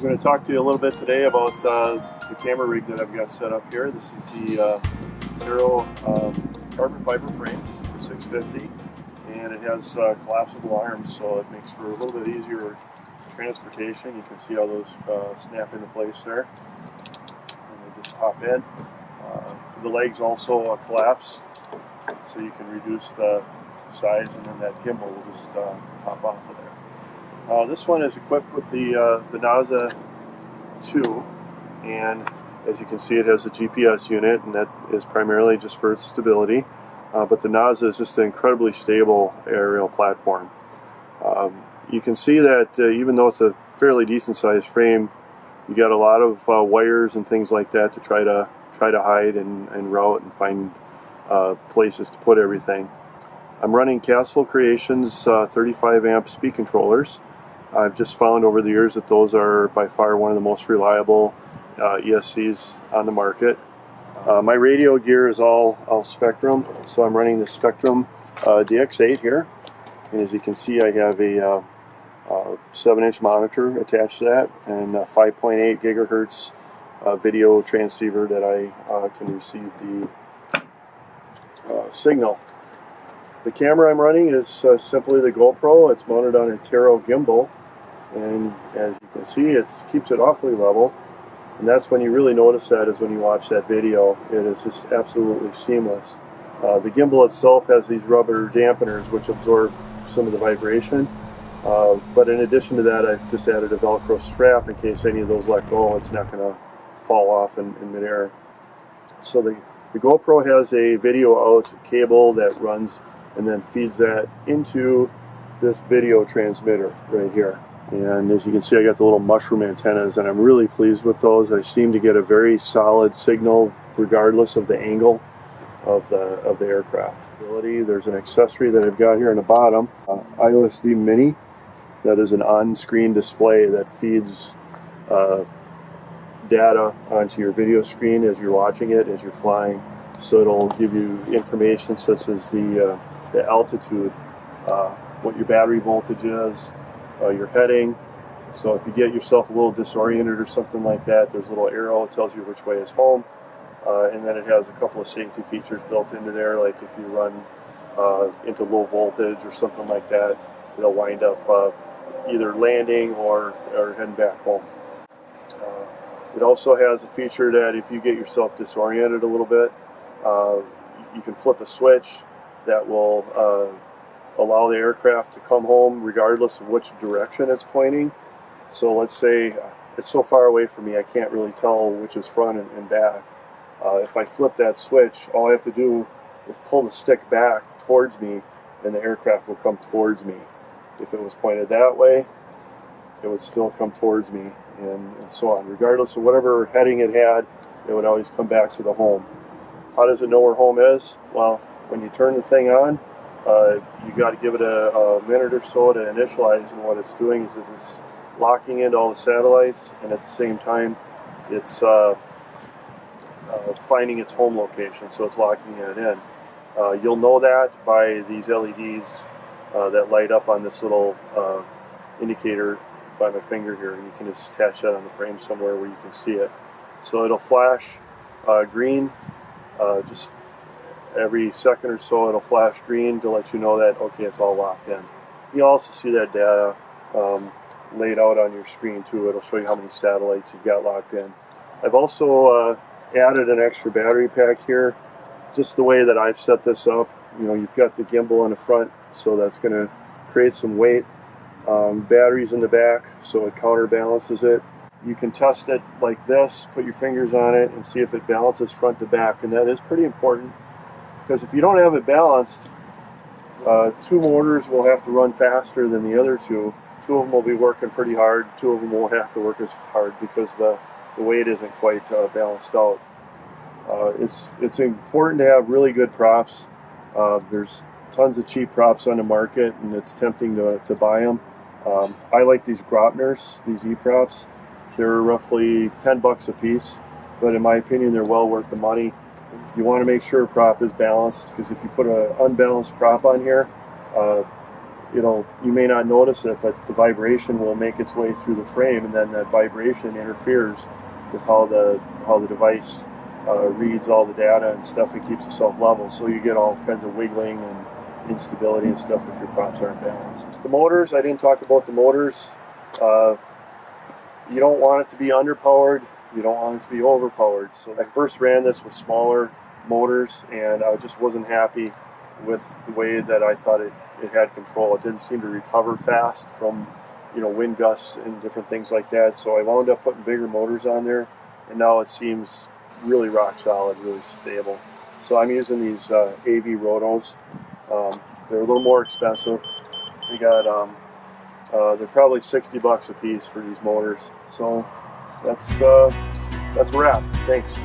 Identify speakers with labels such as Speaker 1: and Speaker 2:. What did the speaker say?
Speaker 1: I'm going to talk to you a little bit today about the camera rig that I've got set up here. This is the Tero carbon fiber frame. It's a 650 and it has collapsible arms, so it makes for a little bit easier transportation. You can see how those snap into place there. And they just hop in. The legs also collapse, so you can reduce the size, and then that gimbal will just pop off of there. This one is equipped with the NASA 2, and as you can see, it has a GPS unit, and that is primarily just for its stability. But the NASA is just an incredibly stable aerial platform. You can see that even though it's a fairly decent sized frame, you got a lot of wires and things like that to try to hide and route and find places to put everything. I'm running Castle Creations 35 amp speed controllers. I've just found over the years that those are by far one of the most reliable ESCs on the market. My radio gear is all Spectrum, so I'm running the Spectrum DX8 here, and as you can see, I have a 7-inch monitor attached to that and a 5.8 gigahertz video transceiver that I can receive the signal. The camera I'm running is simply the GoPro. It's mounted on a Tero gimbal, and as you can see, it keeps it awfully level, and that's when you really notice that, is when you watch that video. It is just absolutely seamless. The gimbal itself has these rubber dampeners which absorb some of the vibration, but in addition to that, I've just added a Velcro strap in case any of those let go. It's not going to fall off in midair. So the GoPro has a video out cable that runs and then feeds that into this video transmitter right here. And as you can see, I got the little mushroom antennas, and I'm really pleased with those. I seem to get a very solid signal regardless of the angle of the aircraft. There's an accessory that I've got here on the bottom, IOSD Mini, that is an on-screen display that feeds data onto your video screen as you're watching it, as you're flying. So it'll give you information such as the altitude, what your battery voltage is, your heading. So if you get yourself a little disoriented or something like that, there's a little arrow that tells you which way is home. And then it has a couple of safety features built into there, like if you run into low voltage or something like that, it'll wind up either landing or heading back home. It also has a feature that if you get yourself disoriented a little bit, you can flip a switch that will allow the aircraft to come home regardless of which direction it's pointing. So let's say it's so far away from me I can't really tell which is front and back. If I flip that switch, all I have to do is pull the stick back towards me and the aircraft will come towards me. If it was pointed that way, it would still come towards me, and so on. Regardless of whatever heading it had, it would always come back to the home. How does it know where home is? Well, when you turn the thing on, you got to give it a minute or so to initialize, and what it's doing is it's locking into all the satellites, and at the same time it's finding its home location, so it's locking it in. You'll know that by these LEDs that light up on this little indicator by my finger here, and you can just attach that on the frame somewhere where you can see it. So it'll flash green just every second or so. It'll flash green to let you know that, okay, it's all locked in. You also see that data laid out on your screen too. It'll show you how many satellites you've got locked in. I've also added an extra battery pack here, just the way that I've set this up. You know, you've got the gimbal in the front, so that's going to create some weight. Batteries in the back, so it counterbalances it. You can test it like this, put your fingers on it and see if it balances front to back, and that is pretty important, because if you don't have it balanced, two motors will have to run faster than the other two. Two of them will be working pretty hard, two of them won't have to work as hard because the weight isn't quite balanced out. It's important to have really good props. There's tons of cheap props on the market, and it's tempting to buy them. I like these Grotners, these E-props. They're roughly 10 bucks a piece, but in my opinion they're well worth the money. You want to make sure a prop is balanced, because if you put an unbalanced prop on here, you may not notice it, but the vibration will make its way through the frame, and then that vibration interferes with how the device reads all the data and stuff, and keeps itself level. So you get all kinds of wiggling and instability and stuff if your props aren't balanced. The motors, I didn't talk about the motors. You don't want it to be underpowered, you don't want it to be overpowered. So I first ran this with smaller motors, and I just wasn't happy with the way that I thought it had control. It didn't seem to recover fast from wind gusts and different things like that. So I wound up putting bigger motors on there, and now it seems really rock solid, really stable. So I'm using these AV rotos. They're a little more expensive. They got they're probably $60 a piece for these motors. So that's a wrap. Thanks.